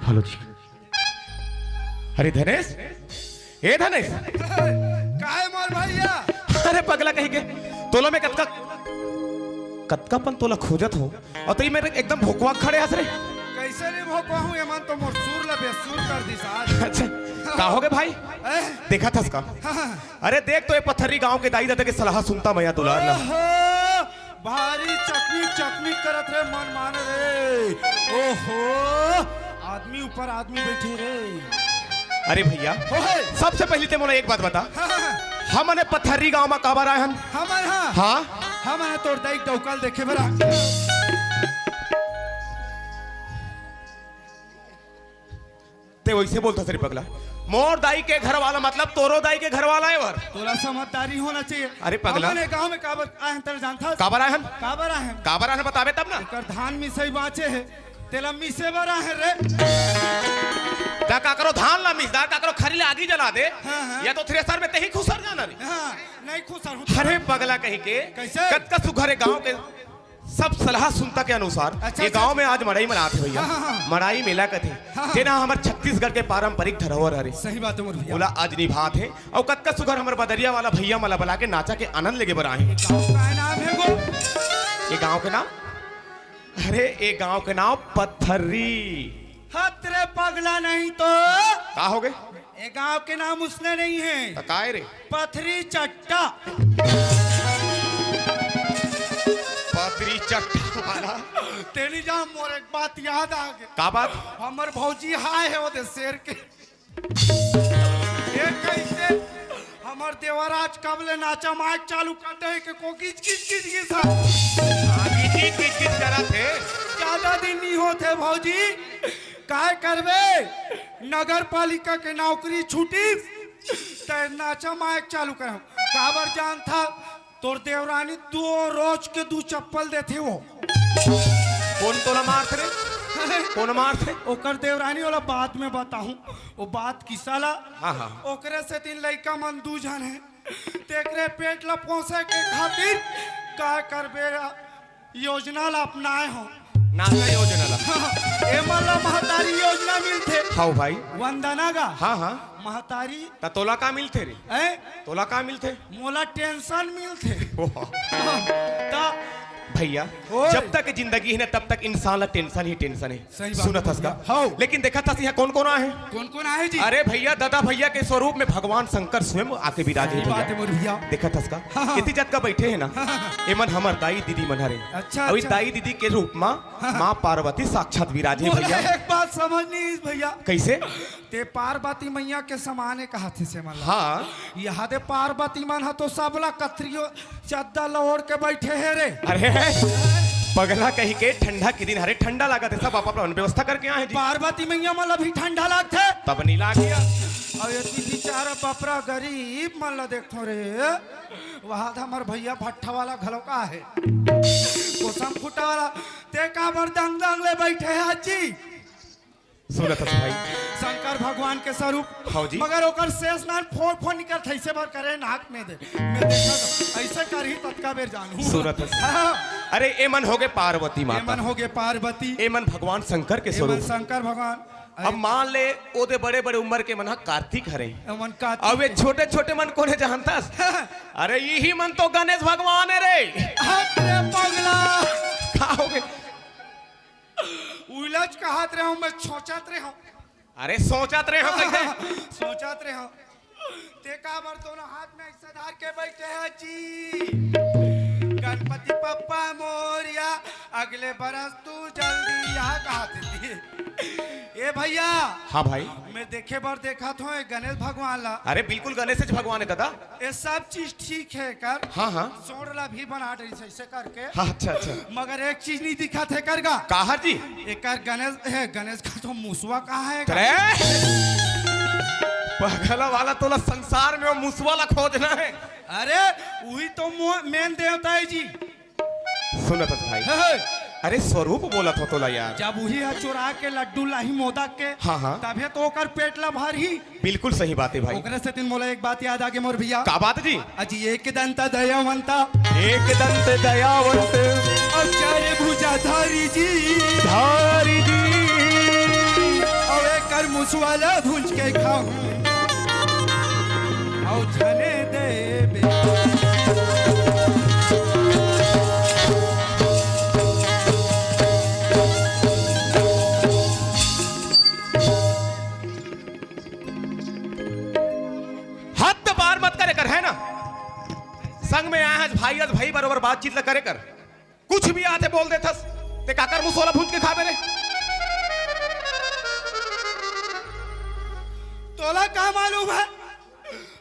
Hello जी। अरे धनेश, ए धनेश, काहे मोर भैया? अरे पगला कहीं के तोला में कतका कतकापन तोला खोजत हो और तई मेरे एकदम भोकवा खड़े हंस रे। कैसे नहीं भोकवा हूँ ये मन तो मोर सूर ला बेसूर कर दी साज। अच्छा का हो गए भाई? देखा था इसका? अरे देख तो ये पत्थरी गांव के दाई दादा के सलाह सुनता मैया दुलार ला। भारी चकनी चकनी करत रे मन मान रे। ओहो आदमी ऊपर आदमी बैठे रे। अरे भैया सबसे पहले ते मोला एक बात बता, हमने पत्थरी गांव में काबर आए हम? हाँ हम तोड़ दाई डौकल देखे बरा। ते वैसे बोलता सरी पगला, मोर दाई के घर वाला मतलब तोरो दाई के घर वाला है वर। तोरा समझदारी होना चाहिए। अरे पगला हमने गांव में काबर आए हैं तेरे जानता? काबर आए हम? काबर आए हैं? काबर आए हैं बतावे तब ना। कर धान मिसई बाँचे है तेला मिसे बरा है रे। दा का करो धान ला मिस, दा का करो खरी ला आगी जला दे। हाँ। या तो थ्रेसर में ते ही खुसर जाना रे। हाँ, नहीं खुसर हूँ। अरे पगला कहीं के कैसे? कत का सुघरे गांव के सब सलाह सुनता के अनुसार अच्छा, ये अच्छा, गांव में आज मड़ाई मनाते भैया। हाँ। मड़ाई मेला कथे हाँ। जेना हमर छत्तीसगढ़ के पारंपरिक धरोहर हरे। सही बात है मोर भैया। बोला आज निभात है और कत का सुघर हमर बदरिया वाला भैया मला बला के नाचा के आनंद लेके बर आए हैं। गाँव का नाम है वो? ये गांव के नाम? अरे ये गांव के नाम पत्थरी। हतरे पगला नहीं तो का हो गए? ये गांव के नाम उसने नहीं है, काय रे? पथरी चट्टा। पथरी चट्टा वाला। तेरी जान मोर एक बात याद आ गई। का बात? हमर भौजी हाय है वो शेर के। ये कैसे हमर देवराज कबले नाचा माइक चालू कर दे के को किच किच किच किच आगे की किच करा थे। ज्यादा दिन नहीं होते भौजी, काय करबे नगर पालिका के नौकरी छूटी ते नाचा माइक चालू कर। काबर जान था तोर देवरानी 2 रोज के 2 चप्पल देते वो। कौन तोला मार थे रे? कौन मार थे? ओकर देवरानी वाला बाद में बताऊं, वो बात किसा ला। हाँ हाँ। ओकरे से 3 लड़का मन 2 जन है तेकरे पेट ला पोसे के खातिर का करबे योजना ला अपनाए हो। नाचा योजना ला। ए मला महतारी योजना मिलथे। हाँ भाई। वंदना का। हाँ हाँ। महतारी ता तोला का मिलते रे? तोला का मिलते? मोला टेंशन मिलथे। ता भैया जब तक जिंदगी है ना तब तक इंसान ला टेंशन ही टेंशन है। सुना था इसका? हाँ। लेकिन देखा था यहाँ कौन कौन आए हैं? कौन कौन आए जी? अरे भैया दादा भैया के स्वरूप में भगवान शंकर स्वयं आके विराजे हैं भैया। देखा था इसका? कितनी जात का बैठे है ना एमन हमर दाई दीदी मन हरे। अच्छा, अभी अच्छा। दाई दीदी के रूप में माँ पार्वती साक्षात विराजे हैं भैया। एक बात समझ नहीं भैया। कैसे? ते पार्वती मैया के समाने कहा थे से मन। हाँ यहाँ दे पार्वती मन हा तो सबला कतरियो चद्दा लौड़ के बैठे है रे। अरे पगला कहीं के ठंडा के दिन हरे ठंडा लगा थे सब अपना व्यवस्था करके आए जी। पार्वती मैया मन अभी ठंडा लागथे तब नहीं लाग गया। और ये बेचारा बपरा गरीब मन ला देखो रे। वहां था हमार भैया भट्ठा वाला घलो का है कोसम फुटा वाला ते का बर दंग दंग ले बैठे है अजी। सुना था भाई शंकर भगवान के स्वरूप। हाँ जी। मगर ओकर शेष नान फोड़ फोड़ निकल ऐसे बार करे नाक में दे मैं देखा तो ऐसे कर ही तत्का बेर जानू। सुना था। अरे ए मन हो गए पार्वती माता। एमन हो गए पार्वती। ए मन भगवान शंकर के एमन स्वरूप। शंकर भगवान। अब मान ले ओदे बड़े बड़े उम्र के मन हा कार्तिक हरे। एमन का अब ये छोटे छोटे मन कोने जानतास? अरे यही मन तो गणेश भगवान है रे। अरे पगला का हो गए? उलझ का हाथ रहे हूँ मैं सोचत रहे हूँ। अरे सोचत रहे हो कैसे? सोचत रहे हूँ ते का बर दोनों हाथ में ऐसा धार के बैठे हैं जी। गणपति पप्पा मोरिया अगले बरस तू जल्दी यहाँ कहा थी। ए भैया। हाँ भाई। मैं देखे बार देखा था गणेश भगवान ला। अरे बिल्कुल गणेश जी भगवान है दादा। ये सब चीज ठीक है कर। हाँ हाँ। सोड़ला भी बना रही है ऐसे करके। हाँ अच्छा अच्छा। मगर एक चीज नहीं दिखा थे करगा। कहा जी? एक गणेश है, गणेश का तो मुसवा कहाँ है? पगला वाला तोला संसार में वो मुसवाला खोजना है। अरे वही तो मेन देवता है जी। सुनत भाई, अरे स्वरूप बोला था तोला यार। जब वही चुरा के लड्डू लाही मोदक के, हाँ हाँ, तभी तो ओकर पेट ला भारी। बिल्कुल सही बात है भाई। ओकरे से दिन मोला एक बात याद आ गई मोर भैया। का बात जी? अजी एक दंत दयावंता, एक दंत दयावंत और चार भुजा धारी जी, धारी जी, और एक कर मुसवाला भूंज के खाऊं और छने दे है ना। संग में आया भाई आज भाई बरोबर बातचीत ला करे कर। कुछ भी आते बोल देथस ते काकर मुसोला भूंज के खाबे रे। तोला का मालूम है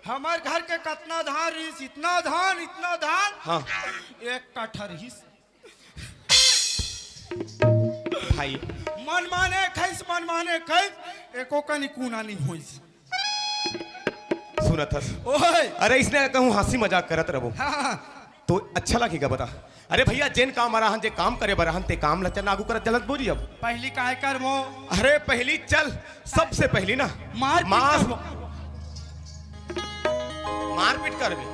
हमार घर के कितना धान रहीस? इतना धान हाँ, एक कट्ठा रहीस भाई। मन माने खैस एको कनी कूना नहीं होइस। सुनत हस? ओए अरे इसने कहूँ हंसी मजाक करत रहो तो अच्छा लगेगा बता। अरे भैया जेन काम रहा जे काम करे बरहन ते काम लचन आगू करत चलत बोली। अब पहली काय कर वो? अरे पहली चल, सबसे पहली ना मारपीट कर भी।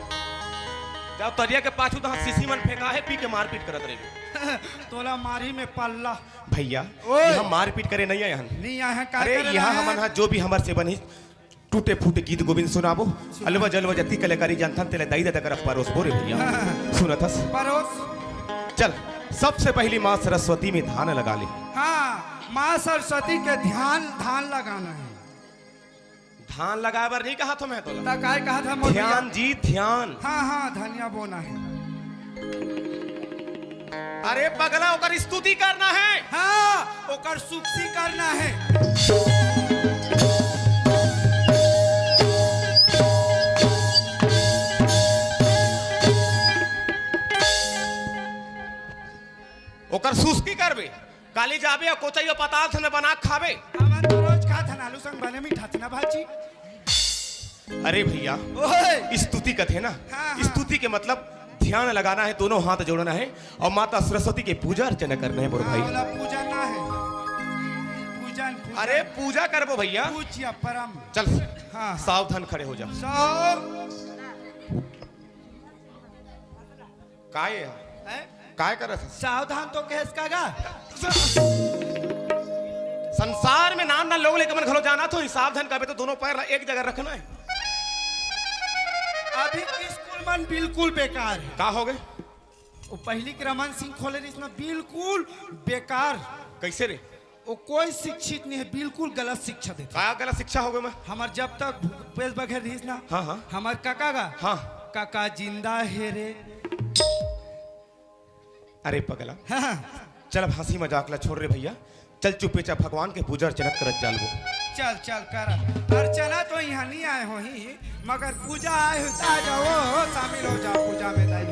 जब तरिया के पाछू तो सीसी मन फेंका है पी के मारपीट करत रही। तोला मारी में पल्ला भैया, यहाँ मारपीट करे नहीं है यहाँ। नहीं यहाँ का अरे यहाँ हमन जो भी हमार से बनी टूटे फूटे गीत गोविंद सुनाबो। अलवा जलवा जति कलाकारी जानथन तेले दाई दादा करफ परोस बोरे भैया। सुनत हस? परोस। चल सबसे पहली माँ सरस्वती में ध्यान लगा ले। हाँ, माँ सरस्वती के ध्यान लगाना है। ध्यान लगाए बर नहीं कहा तो मैं तोला। ता काय कहा था? ध्यान जी ध्यान। हाँ धनिया बोना है। अरे पगला ओकर स्तुति करना है। हाँ, ओकर सुक्सी करना है। ओकर सुस्की करबे, काली जाबे और कोचैया पताल थने बना खाबे। हमन तो रोज खा थन आलू संग बने मीठा थना भाजी। अरे भैया, ओए स्तुति कथे ना। हाँ। स्तुति के मतलब ध्यान लगाना है, दोनों हाथ जोड़ना है और माता सरस्वती के पूजा अर्चना करना है। बोल भाई पूजा ना है, पूजन। अरे पूजा करबो भैया। पूजिया परम। चल हाँ, सावधान खड़े हो जा। काय करत है? सावधान तो केस कागा। संसार में नाम ना लोग लेकर मन घलो जाना तो सावधान करबे तो दोनों पैर एक जगह रखना है। अभी स्कूल मन बिल्कुल बेकार है। का हो गए? वो पहली रमन सिंह खोले इसमें बिल्कुल बेकार। कैसे रे? वो कोई शिक्षित नहीं है, बिल्कुल गलत शिक्षा देते। क्या गलत शिक्षा हो गई? मैं हमार जब तक भूपेश बघेल रही ना, हाँ हमार काका का, हाँ काका जिंदा है रे। अरे पगला, हाँ। चल अब हंसी मजाक ला छोड़ रे भैया। चल चुपे चा भगवान के पूजा अर्चना करत जालबो। चल कर अर्चना तो यहाँ नहीं आए हो ही, मगर पूजा आए हो आ जाओ, शामिल हो जाओ पूजा में। दाई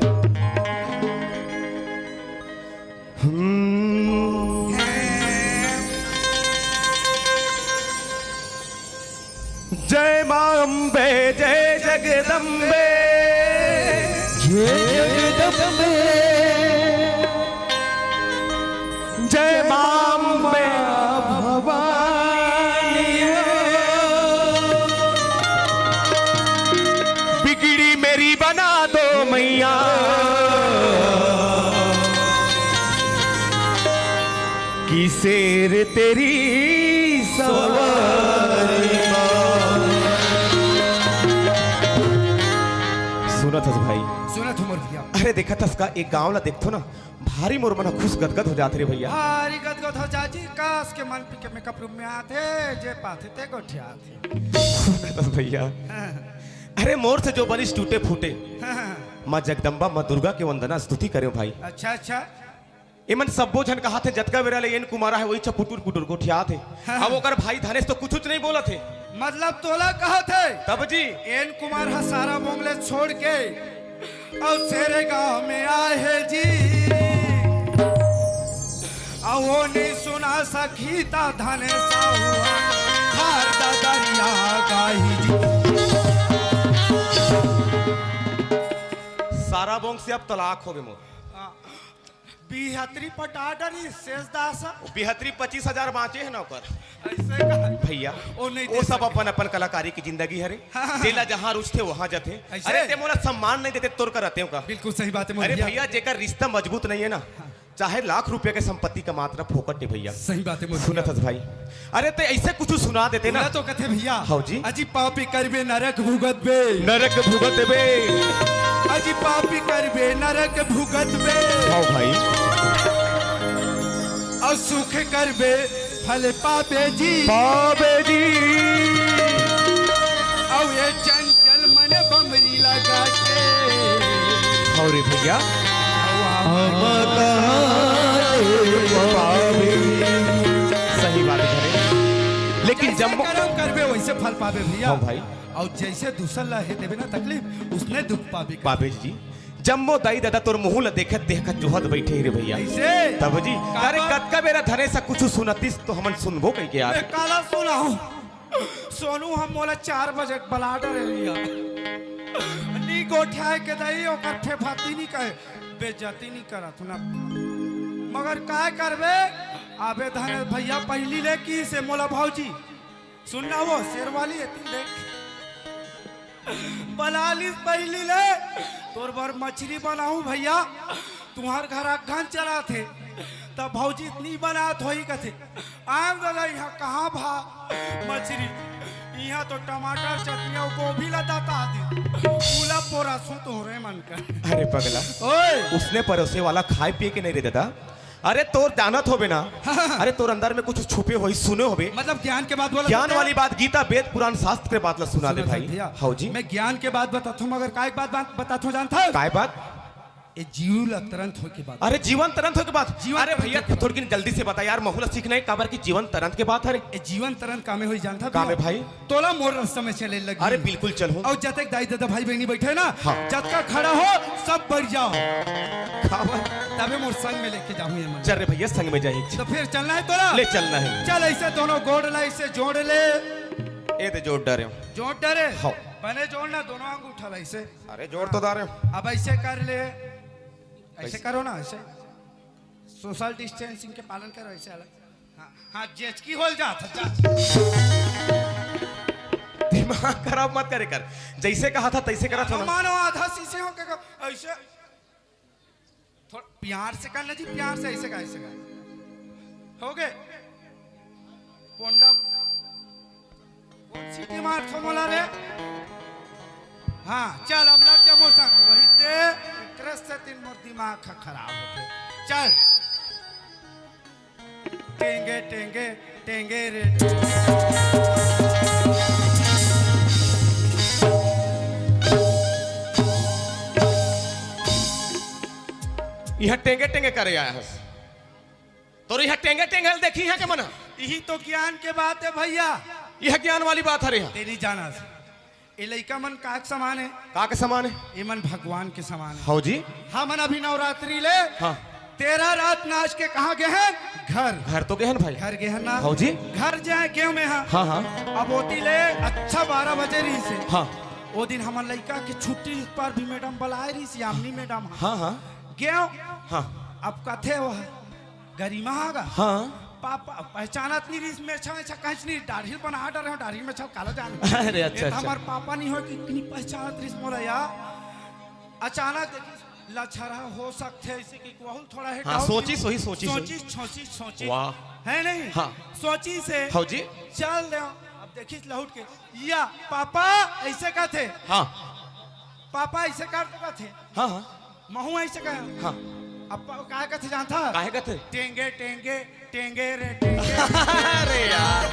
जय मां अम्बे, जय जगदम्बे, जय जगदम्बे, जय मां अम्बे भवानी, बिगड़ी मेरी बना दो मैया, की शेर तेरी सवारी। सुनत हस भाई? सुनत हूँ मोर भैया। अरे देखा था इसका एक गांव ला देखो ना, भारी मोर मन खुश गदगद हो जाते रे भैया। भारी गदगद हो जाती, काश के मन के मेकअप रूम में आते, जे पाते ते गोठिया आते। भैया अरे मोर से जो बनिश टूटे फूटे, माँ जगदम्बा माँ दुर्गा के वंदना स्तुति करे भाई। अच्छा एमन सबो जन कहा थे जतका बेरा ले एन कुमारा है वही चपुटुर कुटुर गोठिया थे। अब ओकर भाई धनेश तो कुछ नहीं बोला थे। मतलब तोला कहा थे तब जी एन कुमार सारा मामले छोड़ के और तेरे गांव में आए है जी, और वो नहीं सुना सखी ता धनेशा हुआ हमार दादरिया गाही जी। सारा बोंग से अब तलाक हो गए मोर। बिहतरी पटा डरी शेष दास 25,000 बाँचे है नौकर ऐसे कहा भैया। ओ नहीं दे वो सब सके। अपन अपन कलाकारी की जिंदगी हरे हाँ। तेला जहाँ रुचते वहाँ जाते। ऐसे? अरे ते मोला सम्मान नहीं देते तोर कर आते का। बिल्कुल सही बात है अरे मोर भैया जेकर रिश्ता मजबूत नहीं है ना चाहे लाख रुपए के संपत्ति का मात्रा फोकट है भैया। सही बात है मोर सुनत हस भाई। अरे ते ऐसे कुछ सुना देते ना ना तो कथे भैया हाँ जी। अजी पापी करबे नरक भुगत बे नरक भुगत बे। अजी पापी करबे नरक भुगत बे हाँ भाई। और सुख करबे फल पाबे जी बाबे जी। और ये चंचल मन बमरी लगा के और भैया सही बात है। लेकिन जैसे जब कर्म करबे वैसे फल पाबे भैया। हाँ भाई। और जैसे दूसर ला है देवे ना तकलीफ उसने दुख पाबे बाबे जी जम्मो दाई दादा तोर मुँह ला देखत देखत जोहत बैठे रे भैया। ऐसे तब जी अरे कतका बेरा धने सा कुछ सुनतीस तो हमन सुनबो कह के यार। ए, काला सुना हूँ सोनू हम मोला 4 बजे बलाडर रिया नी गोठिया के दई ओकर फेफाती नहीं कहे बेइज्जती नहीं करत ना मगर काय करबे आबे धन भैया पहली ले की से मोला भौजी सुनना वो शेरवाली है तीन देख बलालिस पहली ले तोर भर मछली बनाऊं भैया तुम्हार घर अगन चला थे तब भौजी इतनी बनात होई कथे आम दादा यहाँ कहाँ भा मछली यहाँ तो टमाटर चटनी और गोभी लदाता दी पूरा पोरा सो तो रे मन कर। अरे पगला ओए उसने परोसे वाला खाए पिए के नहीं रे दादा। अरे तोर जानत होबे ना। अरे तोर अंदर में कुछ छुपे होई सुने होबे। मतलब ज्ञान के बात बोला ज्ञान वाली बात गीता वेद पुराण शास्त्र के बात ला सुना दे भाई। हाँ जी मैं ज्ञान के बात बताता हूँ मगर काय बात बताता हूँ जानता है काय बात। ये जीव तुरंत हो के बात अरे जीवन तरंत हो के बात। जीवन अरे तरंत भैया के बाद। थोड़ी जल्दी से बता यार महुला सीखना है काबर की जीवन तरंत के बात है। ये जीवन तुरंत कामे हो जानता काम है भाई। तोला मोर रास्ता में चले लगी अरे बिल्कुल चलो। और जब तक दाई दादा भाई बहनी बैठे ना हाँ। जब तक खड़ा हो सब बढ़ जाओ खाबर तबे मोर संग में लेके जाऊँ ये मन चल रे भैया संग में जाए तो फिर चलना है तोला ले चलना है। चल ऐसे दोनों गोड़ ला ऐसे जोड़ ले ए दे जोड़ डरे जोड़ डरे हाँ। बने जोड़ना दोनों अंगूठा ला ऐसे अरे जोड़ तो दारे अब ऐसे कर ले ऐसे करो ना ऐसे सोशल डिस्टेंसिंग के पालन करो ऐसे अलग हाँ हाँ जेचकी होल जात दिमाग खराब मत करे कर जैसे कहा था तैसे करा था ना। मानो आधा शीशे हो के ऐसे थोड़ा प्यार से करना जी प्यार से ऐसे का हो गए पोंडा कौन सी दिमाग फॉर्मूला रे हाँ चल अब लग जा मोर संग वही दे क्रस से तीन मोर दिमाग खराब होते चल टेंगे टेंगे टेंगे रे यह टेंगे टेंगे करे आया है तो यह टेंगे टेंगे देखी है के मना। यही तो ज्ञान के बात है भैया यह ज्ञान वाली बात है रे। तेरी जाना ये लड़का मन का समान है का के समान है। ये मन भगवान के समान है। हाँ जी हाँ मन अभी नवरात्रि ले हाँ 13 रात नाच के कहाँ गए हैं घर घर तो गहन भाई। घर गए हैं ना हाँ जी घर जाए क्यों में हाँ हाँ हाँ अब होती ले अच्छा 12 बजे रही से हाँ वो दिन हमार लड़का के छुट्टी पर भी मैडम बुलाए रही सी यामिनी मैडम हाँ हाँ गयो हाँ अब कथे वो गरिमा आगा हाँ पापा पहचानत नहीं रही में अच्छा कहीं नहीं दाढ़ी बना डर रहे दाढ़ी में काला जान अरे अच्छा अच्छा हमार पापा नहीं हो कि इतनी पहचानत रही मोरा यार अचानक देखी लछरा हो सकते ऐसे कि बहुत थोड़ा है हाँ सोची सोही सोची सोची सोची सोची वाह है नहीं हाँ सोची से हाँ जी चल दे अब देखी लौट के या पापा ऐसे का थे हाँ पापा ऐसे कर थे हाँ हाँ महू ऐसे कहे हाँ अब काय का थे जानता काहे का थे टेंगे टेंगे टेंगे रे टेंगे अरे यार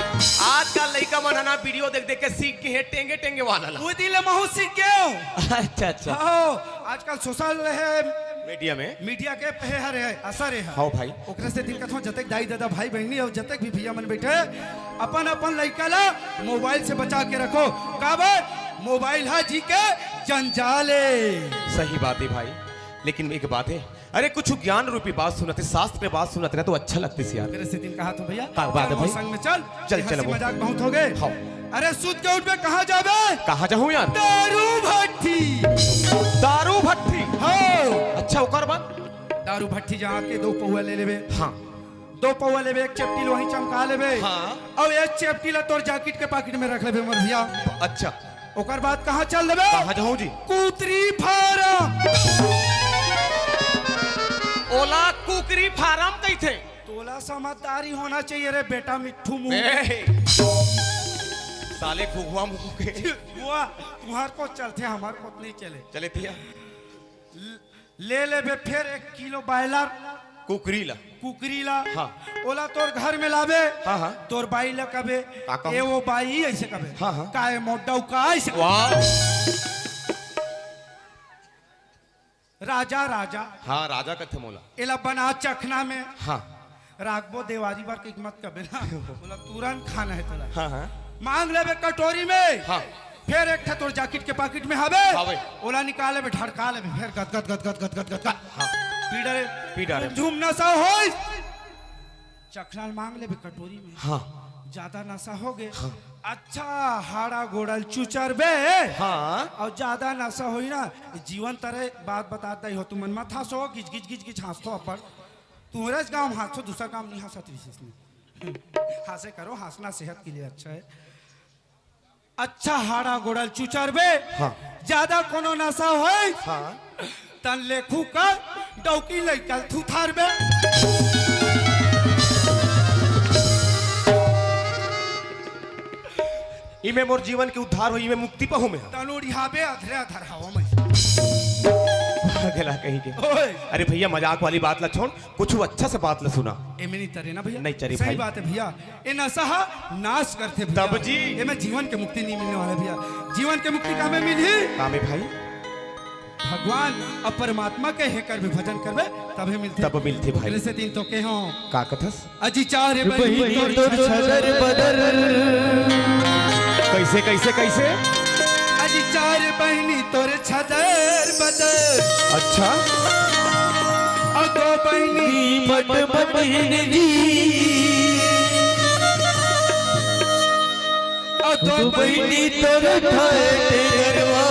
आजकल लड़का मन ना वीडियो देख देख के सीख के है टेंगे टेंगे वाला ला। वो दिल महू सीख गयो अच्छा अच्छा हाँ आजकल सोशल है मीडिया के पे है असर है हाँ भाई ओकरे से दिन कथो जतक दाई दादा भाई बहनी और जतक भी भैया मन बैठे अपन अपन लड़का ला मोबाइल से बचा के रखो काबर मोबाइल है जी के जंजाले। सही बात है भाई लेकिन एक बात है अरे कुछ ज्ञान रूपी बात सुनते, शास्त्र के बात सुनते ना तो अच्छा लगते से यार। तेरे से दिन कहा तो भैया का बात है भाई? संग में चल चल चल हंसी मजाक बहुत हो गए। हाँ। अरे सूत के उठ पे कहाँ जावे? कहाँ जाऊँ यार? दारू भट्टी। दारू भट्टी? हाँ। अच्छा ओकर बाद? दारू भट्टी जहाँ के 2 पौआ ले लेवे। हाँ 2 पौआ लेवे, एक चपटी वहीं चमका लेवे। हाँ। और एक चपटी ला तोर जैकेट के पॉकेट में रख लेवे मोर भैया। अच्छा ओकर बाद कहाँ चल देवे? कहाँ जाऊँ जी? कुतरी फार्म। ओला कुकरी फार्म कही थे? तोला समझदारी होना चाहिए रे बेटा मिट्ठू मुंह। साले घुघुआ मुंह के हुआ तुम्हार को चलते हमार को नहीं चले। चले थिया ले लेवे फिर 1 किलो बायलर कुकरी ला। कुकरी ला। हाँ। ओला तोर घर में लावे। हाँ हाँ। तोर बाई ला कबे ए वो बाई ऐसे कबे। हाँ हाँ। काए मोटा का ऐसे। वाह। राजा राजा। हाँ राजा कथे मोला। एला बना चखना में। हाँ रागबो देवारी बार की मत कबे ना। बोला तुरंत खाना है तोला। हाँ हाँ। मांग लेवे कटोरी में। हाँ। फिर एक था तोर जैकेट के पॉकेट में हवे। हावे। ओला निकाले बे ढड़का लेवे फिर गद गद गद गद गद गद। हाँ। पीडरे झूम नशा हो। चखना मांग लेवे कटोरी में। हाँ। ज्यादा नशा हो गए। हाँ। अच्छा हाड़ा गोड़ल चुचर बे। हाँ। और ज्यादा नशा होई ना जीवन तरह बात बताता ही हो तुम मन मत हंसो गिज गिज गिज गिज हंसतो अपन तुम्हारे गांव हंसो दूसरा काम नहीं हंसत विशेष में। हंसे करो हंसना सेहत के लिए अच्छा है। अच्छा हाड़ा गोड़ल चुचर बे। हाँ। ज्यादा कोनो नशा होई। हाँ। तन लेखू का डौकी लेकल थुथार बे। इमे मोर जीवन के उद्धार हो, इमे मुक्ति पाहू में। तनुड़ी हाबे अधरे अधर हवा में। गला कहीं के। ओए अरे भैया मजाक वाली बात ला छोड़, कुछ अच्छा से बात ला सुना। ए में नहीं तरे ना भैया। नहीं चरी सही भाई। बात है भैया। ए नशा नाश करते भैया। तब जी। ए में जीवन के मुक्ति नहीं मिलने वाला भैया। जीवन के मुक्ति का में मिली कामे भाई भगवान और परमात्मा के हे कर भी भजन करबे तभी मिलते। तब मिलते भाई। अगले से दिन तो के हो का कथस? अजी चार बहिन तो छदर बदर। कैसे कैसे कैसे? अजी 4 बहिनी तोरे छदर बदर। अच्छा। और 2 बहिनी मत बहिनी। और 2 बहिनी तोरे ठहरवा।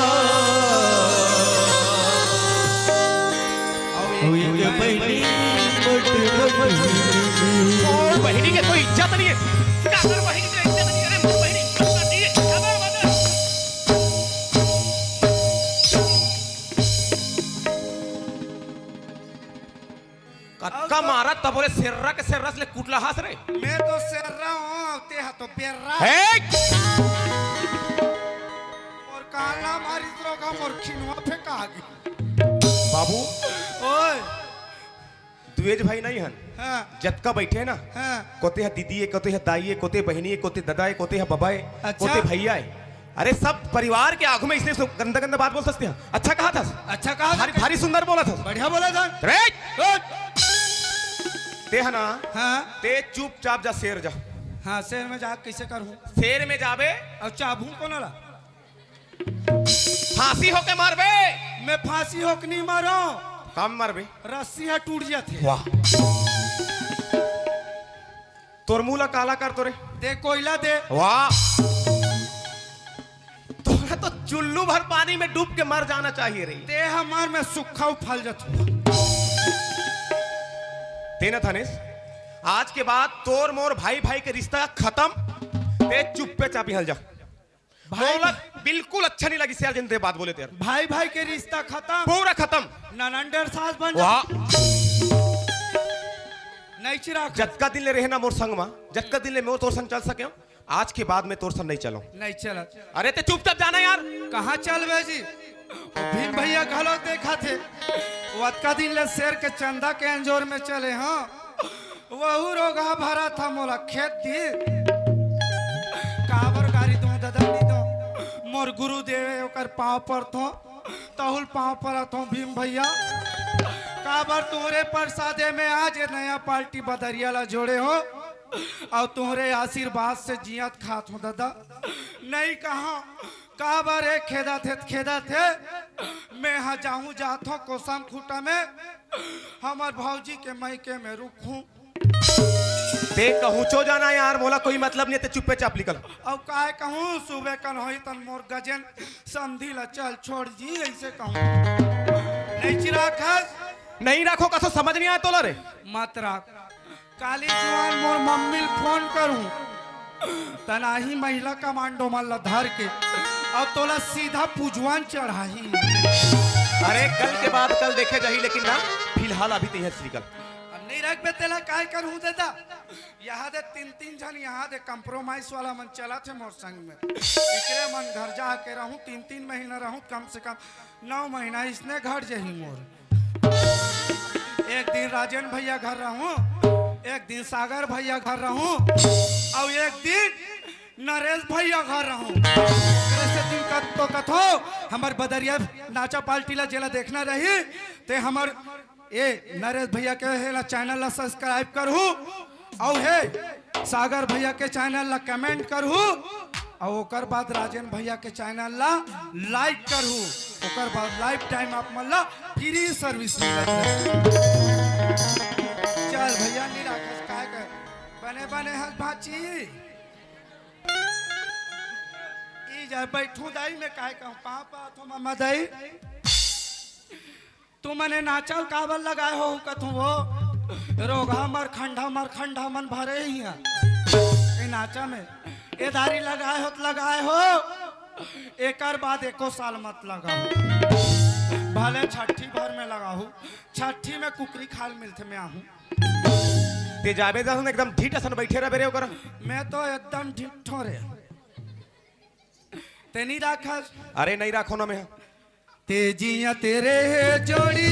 बहिनी के कोई इज्जत नहीं है। बहिनी के इज्जत नहीं है। मोर बहिनी कक्का मारा तब बोले सेर्रा के सेर्रा से कुटला हास रे। मैं तो सेर्रा हूँ ते हा तो बेर्रा। और काला मारी द्रोगा मोर खिनवा फेंका आगे। बाबू ओए द्वेज भाई नहीं हन। हाँ जतका बैठे ना हाँ। कोते है दीदी है, कोते है दाई है, कोते बहनी है, कोते दादा है, कोते है बाबा है, अच्छा। कोते भैया है। अरे सब परिवार के आगू में इसने गंदा गंदा बात बोल सकते हैं। अच्छा कहा था? अच्छा कहा भारी भारी सुंदर बोला था। बढ़िया बोला था। ते है ना। हाँ ते चुपचाप जा शेर जा। हाँ शेर में जा कैसे करूँ? शेर में जाबे और चाबू को ना ला। फांसी होके मारबे। मैं फांसी होक नहीं मारो। काम मारबे। रस्सी है टूट जाते। वाह। तोर मुला काला कर तोरे। दे कोयला दे। वाह। तोरा तो चुल्लू भर पानी में डूब के मर जाना चाहिए रे। ते हमार में सूखा फल जाता। तेना थानेस आज के बाद तोर मोर भाई भाई के रिश्ता खत्म। ते चुप्पे चापी हल जा। भाई बिल्कुल अच्छा नहीं लगी यार जिन बात बोले थे यार। भाई भाई के रिश्ता खत्म। पूरा खत्म। ननंदर सास बन जा। वाह। नहीं चिराग जतका दिन ले रहे ना मोर संग में, जतका दिन ले मोर तोर संग चल सके आज के बाद मैं तोर संग नहीं चलो। नहीं चला। अरे ते चुपचाप जाना यार। कहाँ चल बे जी? भीम भैया घलो देखा थे वतका दिन ले शेर के चंदा के अंजोर में चले। हाँ वहू रोगा भरा था मोला खेत दी काबर गाड़ी दो दादा दी दो मोर गुरु देवे ओकर पाँव पर थो तहुल पाँव पर थो भीम भैया काबर तुम्हारे प्रसादे में आज ये नया पार्टी बदरिया ला जोड़े हो और तुम्हारे आशीर्वाद से जियत खात हो दादा। नहीं कहा काबर खेदा थे मैं यहाँ जाऊँ जात हूँ कोसम खूटा में हमार भौजी के मैके में रुकूं। देख कहूँ चो जाना यार मोला कोई मतलब नहीं, ते चुप्पे चाप निकल। अब काय कहूँ सुबह कल होई तन मोर गजन समझी ला चल छोड़ जी ऐसे कहूँ नहीं चिराग खस नहीं रखो कसो समझ नहीं आया तोला रे मत रख काली जवान मोर मम्मी फोन करूँ तनाही महिला कमांडो मल्ला धर के और तोला सीधा पुजवान चढ़ाही। अरे कल के बाद कल देखे जाही, लेकिन ना फिलहाल अभी तो निकल नहीं रख बे तेला काय करूँ देता यहाँ दे तीन जन यहाँ दे कंप्रोमाइज वाला मन चला थे मोर संग में इकरे मन घर जा के रहूँ 3 महीना रहूँ कम से कम 9 महीना इसने घर जही मोर। एक दिन राजन भैया घर रहूँ, एक दिन सागर भैया घर रहूँ और एक दिन नरेश भैया घर रहूँ। ऐसे दिन तो कथो हमार बदरिया नाचा पार्टी ला जेला देखना रही ते हमार ए नरेश भैया के हेला चैनल ला सब्सक्राइब करू और हे सागर भैया के चैनल ला कमेंट करू और ओकर बाद राजन भैया के चैनल ला लाइक करू ओकर बाद लाइफ टाइम आप मल्ला फ्री सर्विस मिलत चल भैया नहीं राखस काय कर बने बने हस भाची ई जा बैठू दाई में काय कहूं पापा तो मामा दाई तू मने नाचल काबर लगाए हो कथू वो रोगा मरखंडा मन भरे ही ए नाचा में ए दारी लगाए हो तो लगाए हो एकर बाद एको साल मत लगाओ भले छठी भर में लगाऊ छठी में कुकरी खाल मिलते मैं आहूं ते जाबे जा एकदम ढीठ असन बैठे रह बेरे ओकर मैं तो एकदम ढिठो रे ते नहीं राखा अरे नहीं राखो ना मैं तेजिया तेरे जोड़ी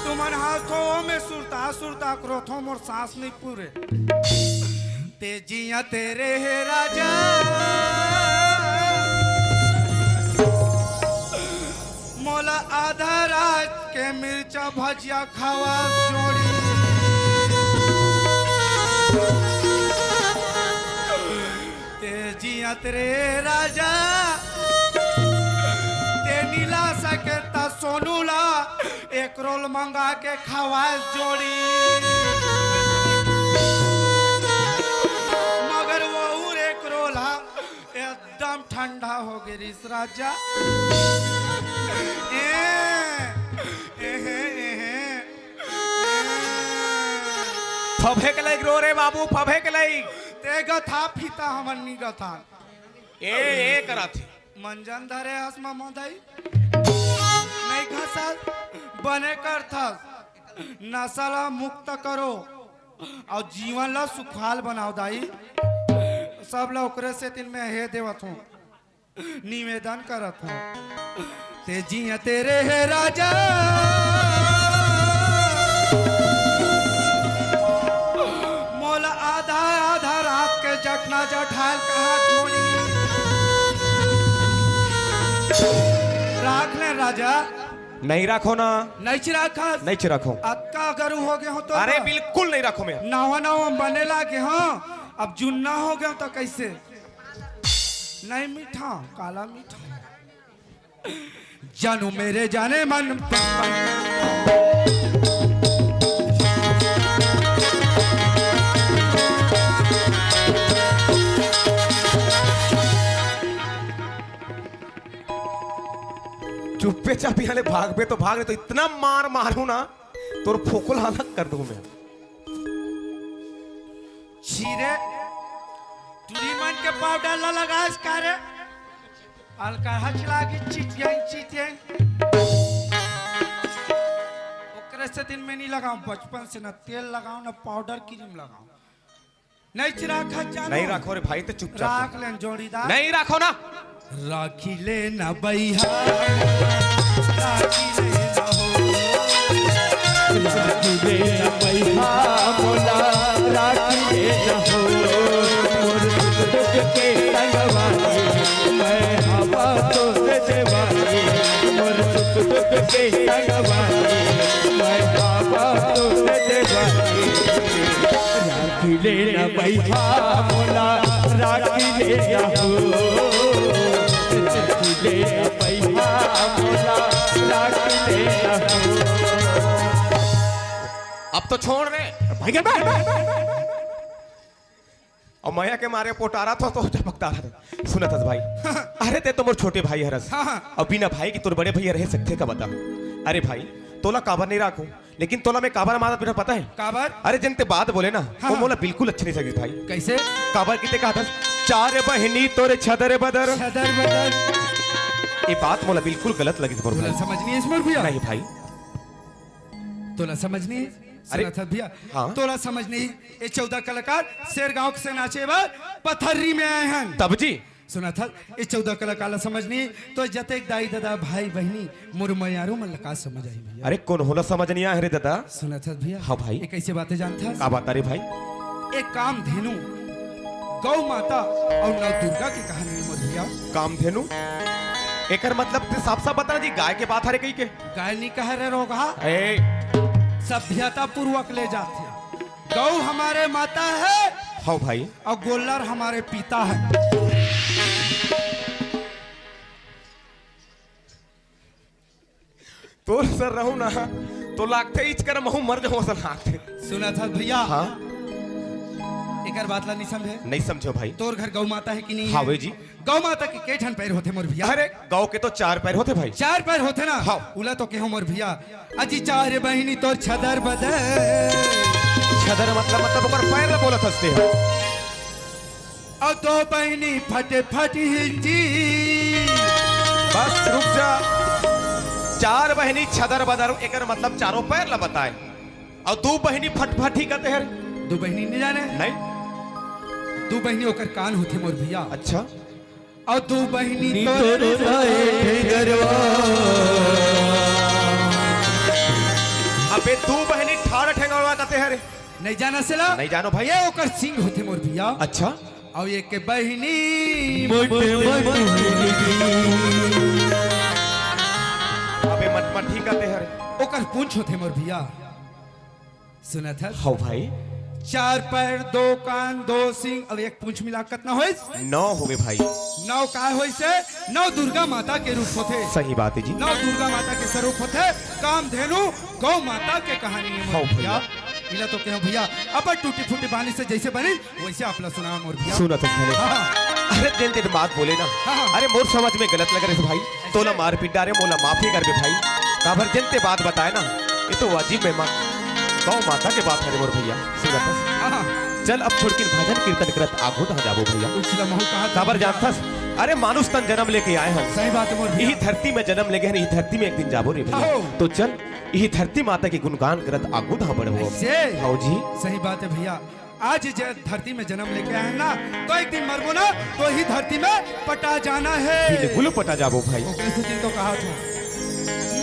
तुमन हाथों में सुरता क्रोथों मोर सांस नहीं पूरे तेजिया तेरे है राजा मोला आधा रात के मिर्चा भजिया खावा जोड़ी तेजिया तेरे राजा ते नीला सकेता सोनूला एक रोल मंगा के खावा जोड़ी मगर वो एक रोल एकदम ठंडा हो गई इस राजा फभे के लाइक रो रे बाबू फभे के लाइक ते गथा फीता हमन नी गथा ए करा थी मंजन धरे हसमा मोदाई नहीं घसा बने कर था नसला मुक्त करो और जीवन ला सुखाल बनाओ दाई सब ला ओकरे से दिन में हे देवत हूँ निवेदन करत हूँ तेजिया तेरे है राजा मोला आधा रात के जटना जठाल कहा छोड़ी राख ले राजा नहीं रखो ना नहीं चिराखा नहीं चिराखो अक्का अगर हो गए हो तो अरे बिल्कुल नहीं रखो मैं नावा बने लागे हाँ अब जुन्ना हो गया तो कैसे नहीं मीठा काला मीठा जानू मेरे जाने मन चुप्पे चापी हाले भाग पे तो भाग रहे तो इतना मार मारू ना तो फोकुल हालत कर दूं मैं छीरे तुरी मन के पाउडर ला लगा इसका रे अलका हचला की चीटियां ओकरे से दिन में नहीं लगाऊं बचपन से ना तेल लगाऊं ना पाउडर क्रीम लगाऊं नहीं चिराग जानो नहीं रखो रे भाई तो चुपचाप राख लेन जोड़ीदार नहीं रखो ना राखी ले ना बैहा राखी ले ना हो राखी ले ना बैहा मोला राखी ले ना हो मोर दुख के संगवानी मैं हवा तो देवानी मोर दुख के संगवानी मैं बारे राखी लेना भैया मोला राखी लेना हो राखी लेना भैया मोला राखी लेना हो। अब तो छोड़ रहे भाई क्या और माया के मारे पोटारा था तो झपकता रहा सुना था भाई। अरे ते तो मोर छोटे भाई हरस और बिना भाई की तोर बड़े भैया रह सकते का बता। अरे भाई तोला काबर नहीं राखू लेकिन तोला में काबर मारा बिना पता है काबर अरे जनते बात बोले ना वो मोला बिल्कुल अच्छे नहीं सके भाई। कैसे काबर किते कहा था चार बहनी तोरे छदर बदर सदर बदल ये बात मोला बिल्कुल गलत लगी थी तोला भाई। समझनी है इसमें भैया नहीं भाई तोला समझनी है अरे, सुना था भैया हाँ? तोला समझनी ये 14 कलाकार शेर गांव से नाचे बार पथर्री में आए हैं तब जी सुना था ये 14 कलाकार समझनी तो जते दाई दादा भाई बहनी मुरमयारो मन लका समझ आई भैया। अरे कौन होला समझ नहीं आया रे दादा। सुना था भैया हाँ भाई। ये कैसे बातें जानता का बात अरे भाई एक काम धेनु गौ माता और नव दुर्गा की कहानी है मोर भैया। कामधेनु एकर मतलब ते साफ साफ बता जी गाय के बात हरे कही के गाय नहीं कह रहे रोगा ए सभ्यता पूर्वक ले जाते गौ हमारे माता है हाँ भाई और गोल्लर हमारे पिता है। तो सर रहू ना तो लागते इच कर महू मर जाऊं असल लागते। सुना था भैया हाँ एक बात ला नहीं समझे नहीं समझो भाई। तोर घर गौ माता है कि नहीं हाँ है? भाई जी। गौ माता के केठन पैर होते मोर भैया। अरे गाँव के तो 4 पैर होते भाई। 4 पैर होते ना हाँ। उला तो केहो मोर भैया अजी 4 बहिनी तोर छदर बदर छदर मतलब ओकर पैर ला बोलत हंसते हैं। और 2 बहिनी फटे फटी हिलजी बस रुक जा 4 बहनी छदर बदर एकर मतलब चारों पैर ला बताए और 2 बहनी फटफटी कहते हैं। 2 बहिनी नहीं जाने नहीं 2 बहिनी होकर कान होते मोर भैया अच्छा और 2 बहिनी तोर राए ठेगरवा अबे 2 बहनी ठाड़ ठेंगवा कहते हैं। नहीं जाना सिला नहीं जानो भाई। ये होकर सिंह होते मोर भैया अच्छा और ये के बहिनी मोटे मोटे अबे मटमठी कहते हैं। ओकर पूंछ होते मोर भैया। सुना था हाँ भाई 4 पैर 2 कान 2 सिंह और 1 पूंछ मिला कितना होइस 9 हुए भाई। 9 काय होइस से 9 दुर्गा माता के रूप होते सही बात है जी। 9 दुर्गा माता के स्वरूप होते कामधेनु गौ माता के कहानी है हाँ मोर भैया। भैया। इला तो कहो भैया अब टूटी फूटी बानी से जैसे बनी वैसे आपला सुना मोर भैया। सुना तो मैंने हाँ, अरे दिन दिन बात बोले ना हाँ। अरे मोर समझ में गलत लग रहे थे भाई तोला मार पीट डारे मोला माफी कर दे भाई काबर जनते बात बताए ना ये तो वाजिब मेहमान गौ माता के बात है मोर भैया। सुना हाँ, चल अब छोड़ के भजन कीर्तन करत आगो ना जाबो भैया। उछला महू कहा था काबर भैया। जानथस अरे मानुष तन जन्म लेके आए हैं सही बात है मोर भैया। यही धरती में जन्म लेके हैं यही धरती में एक दिन जाबो रे भैया। आओ। तो चल यही धरती माता के गुणगान करत आगो ना बढ़ो। ऐसे? हाँ जी सही बात है भैया आज धरती में जन्म लेके आए हैं ना तो एक दिन मरबो ना तो ही धरती में पटा जाना है। बिल्कुल पटा जाबो भाई। ओकरे से दिन तो कहा था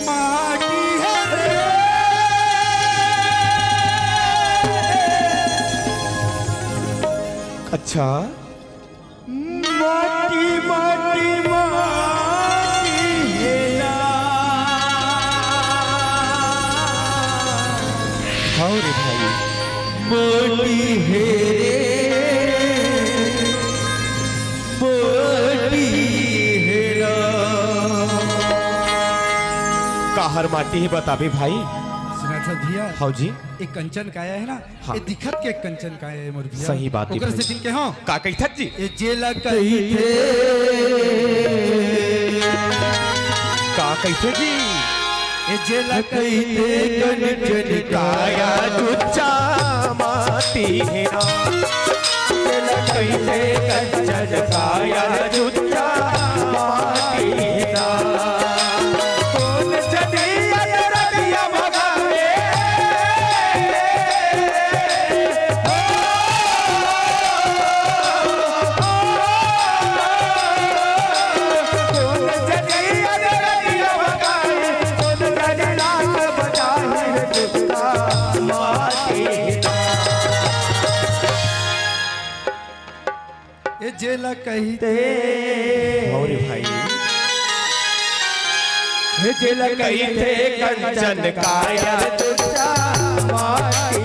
माटी है रे अच्छा माटी माटी माटी हेरा हाँ रे भाई मोटी हेरे मोटी हेरा काहर माटी ही बताबे भाई। सुना था भैया हाँ जी एक कंचन काया है ना हाँ। ये दिखत के एक कंचन काया है मोर भैया। सही बात है ओकरे भाई। से दिन के हाँ का कहत जी ये जेला कही थे का कहते जी ये जेला कही थे कंचन काया दुच्चा माटी है ना कैसे कंचन काया दुच्चा माटी है ना कौन जदी अजरबिया भगावे कौन जदी अजरबिया भगावे कौन जदी लाख बजाए दुच्चा माटी है ना। ये जेला कही थे और भाई जिल कही थे कंचन काया तुझा माटी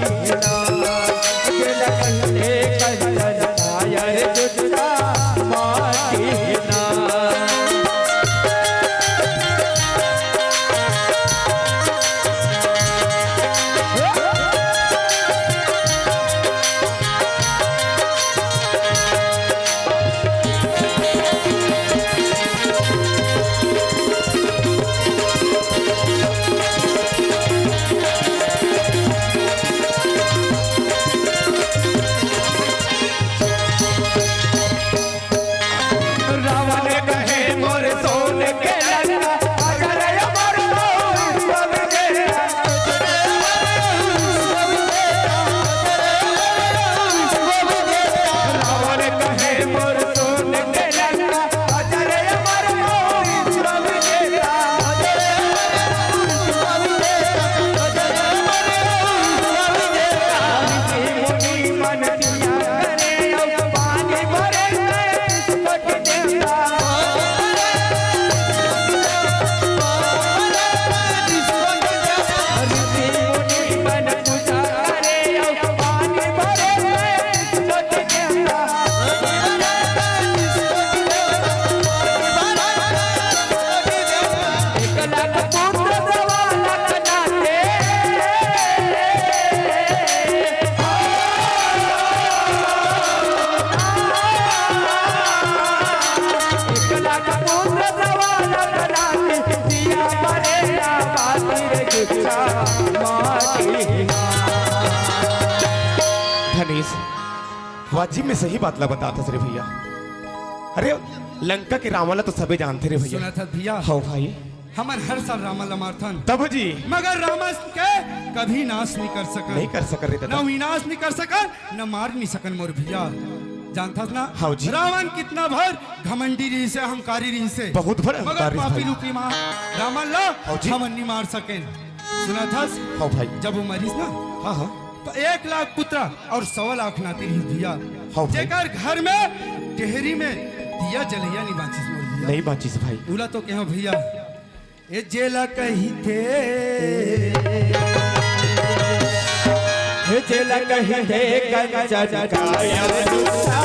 धनेश वाजिब में सही बात ला बताता रे भैया। अरे लंका के रावण तो सबे जानते रे भैया। सुना था भैया हाँ भाई हमन हर साल रावण ला मारथन तब जी मगर रावण के कभी नाश नहीं कर सकन। नहीं कर सक रहे न विनाश नहीं कर सकन न मार नहीं सकन मोर भैया। जानता ना हाँ जी। रावण कितना भर घमंडी रही से अहंकारी रही से बहुत बड़ा मगर अहंकारी पापी भाई। रूपी माँ रावण ला हाँ जी। हमन नहीं मार सके। सुना था हाँ भाई जब वो मरीज ना हाँ हाँ तो 1 लाख पुत्र और 100 लाख नाती रही भैया। हाँ भाई। जेकर घर में टेहरी में दिया जलैया नहीं बांचिस मोर भैया। नहीं बाचिस भाई। बोला तो क्या भैया ये जेला कही थे हे जेला कहीं थे कंचन काया दूसरा